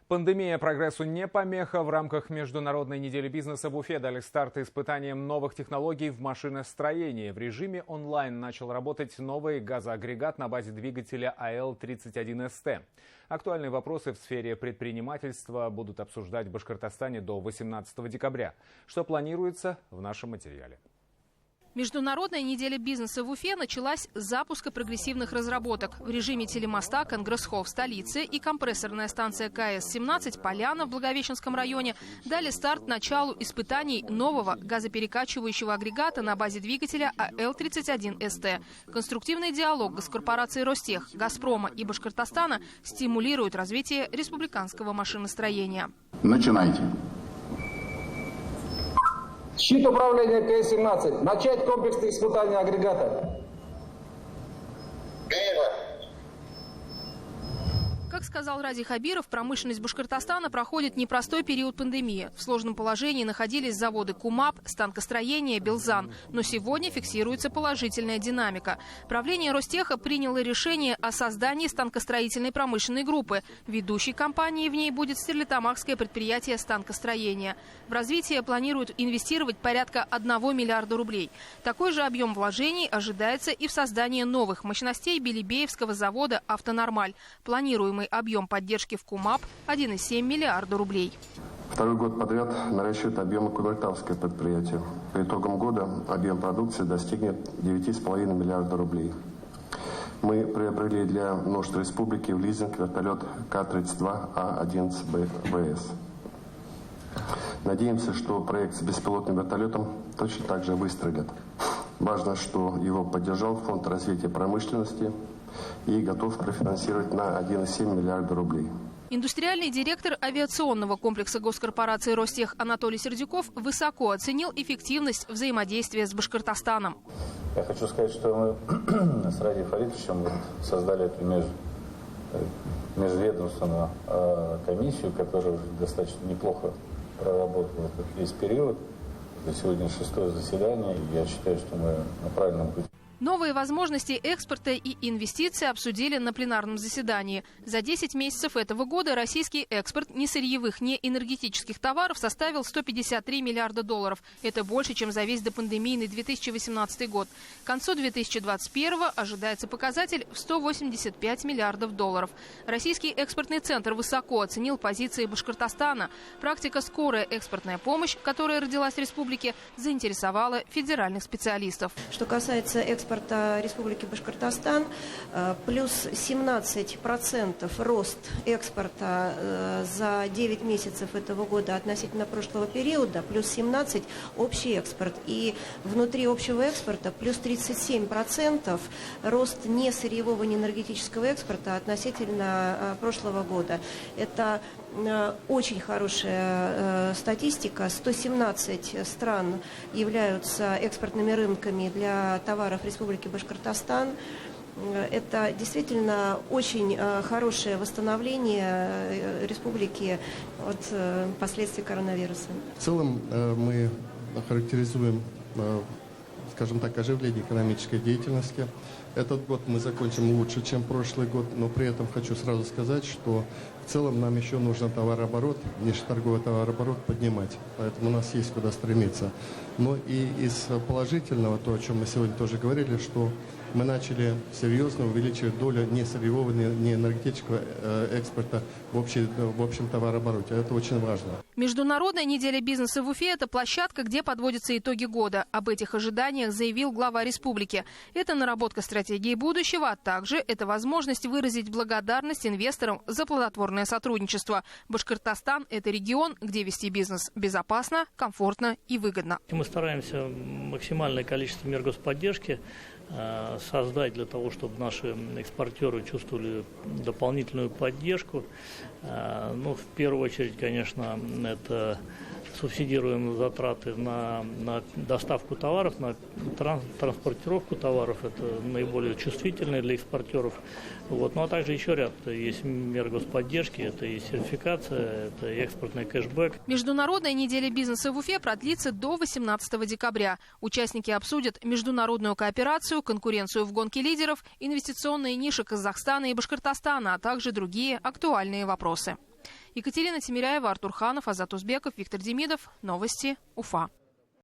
Пандемия прогрессу не помеха. В рамках Международной недели бизнеса в Уфе дали старт испытаниям новых технологий в машиностроении. В режиме онлайн начал работать новый газоагрегат на базе двигателя АЛ-31СТ. Актуальные вопросы в сфере предпринимательства будут обсуждать в Башкортостане до 18 декабря. Что планируется в нашем материале. Международная неделя бизнеса в Уфе началась с запуска прогрессивных разработок. В режиме телемоста Конгресс-холл в столице и компрессорная станция КС-17 «Поляна» в Благовещенском районе дали старт началу испытаний нового газоперекачивающего агрегата на базе двигателя АЛ-31СТ. Конструктивный диалог госкорпораций «Ростех», «Газпрома» и Башкортостана стимулирует развитие республиканского машиностроения. Начинайте. Щит управления КС-17. Начать комплексные испытания агрегата. Как сказал Ради Хабиров, промышленность Башкортостана проходит непростой период пандемии. В сложном положении находились заводы КУМАП, станкостроение, Белзан. Но сегодня фиксируется положительная динамика. Правление Ростеха приняло решение о создании станкостроительной промышленной группы. Ведущей компанией в ней будет Стерлитамакское предприятие станкостроения. В развитие планируют инвестировать порядка 1 миллиарда рублей. Такой же объем вложений ожидается и в создание новых мощностей Белебеевского завода «Автонормаль». Планируемый объем поддержки в КУМАП – 1,7 миллиарда рублей. Второй год подряд наращивает объемы Кудартавское предприятие. По итогам года объем продукции достигнет 9,5 миллиарда рублей. Мы приобрели для нужд республики в лизинг вертолет К-32А11ВС. Надеемся, что проект с беспилотным вертолетом точно так же выстрелит. Важно, что его поддержал Фонд развития промышленности и готов профинансировать на 1,7 миллиарда рублей. Индустриальный директор авиационного комплекса госкорпорации «Ростех» Анатолий Сердюков высоко оценил эффективность взаимодействия с Башкортостаном. Я хочу сказать, что мы с Радием Фаритовичем создали эту межведомственную комиссию, которая уже достаточно неплохо проработала этот весь период. Сегодня 6-е заседание, и я считаю, что мы на правильном пути. Новые возможности экспорта и инвестиций обсудили на пленарном заседании. За 10 месяцев этого года российский экспорт несырьевых, неэнергетических товаров составил 153 миллиарда долларов. Это больше, чем за весь допандемийный 2018 год. К концу 2021 ожидается показатель в 185 миллиардов долларов. Российский экспортный центр высоко оценил позиции Башкортостана. Практика «Скорая экспортная помощь», которая родилась в республике, заинтересовала федеральных специалистов. Что касается экспорта Республики Башкортостан, плюс 17% рост экспорта за 9 месяцев этого года относительно прошлого периода, плюс 17% общий экспорт. И внутри общего экспорта плюс 37% рост несырьевого, неэнергетического экспорта относительно прошлого года. Это очень хорошая статистика. 117 стран являются экспортными рынками для товаров Республики Башкортостан. Это действительно очень хорошее восстановление республики от последствий коронавируса. В целом мы характеризуем, скажем так, оживление экономической деятельности. Этот год мы закончим лучше, чем прошлый год, но при этом хочу сразу сказать, что в целом нам еще нужно товарооборот, внешнеторговый товарооборот поднимать, поэтому у нас есть куда стремиться. Но и из положительного, то, о чем мы сегодня тоже говорили, что мы начали серьезно увеличивать долю несырьевого, неэнергетического экспорта в общем товарообороте. Это очень важно. Международная неделя бизнеса в Уфе – это площадка, где подводятся итоги года. Об этих ожиданиях заявил глава республики. Это наработка стратегии будущего, а также это возможность выразить благодарность инвесторам за плодотворное сотрудничество. Башкортостан – это регион, где вести бизнес безопасно, комфортно и выгодно. Мы стараемся максимальное количество мер господдержки создать для того, чтобы наши экспортеры чувствовали дополнительную поддержку. Ну, в первую очередь, конечно, это субсидируем затраты на доставку товаров, на транспортировку товаров. Это наиболее чувствительные для экспортеров. Вот. Ну а также еще ряд есть мер господдержки, это и сертификация, это и экспортный кэшбэк. Международная неделя бизнеса в Уфе продлится до 18 декабря. Участники обсудят международную кооперацию, конкуренцию в гонке лидеров, инвестиционные ниши Казахстана и Башкортостана, а также другие актуальные вопросы. Екатерина Тимиряева, Артур Ханов, Азат Узбеков, Виктор Демидов. Новости. Уфа.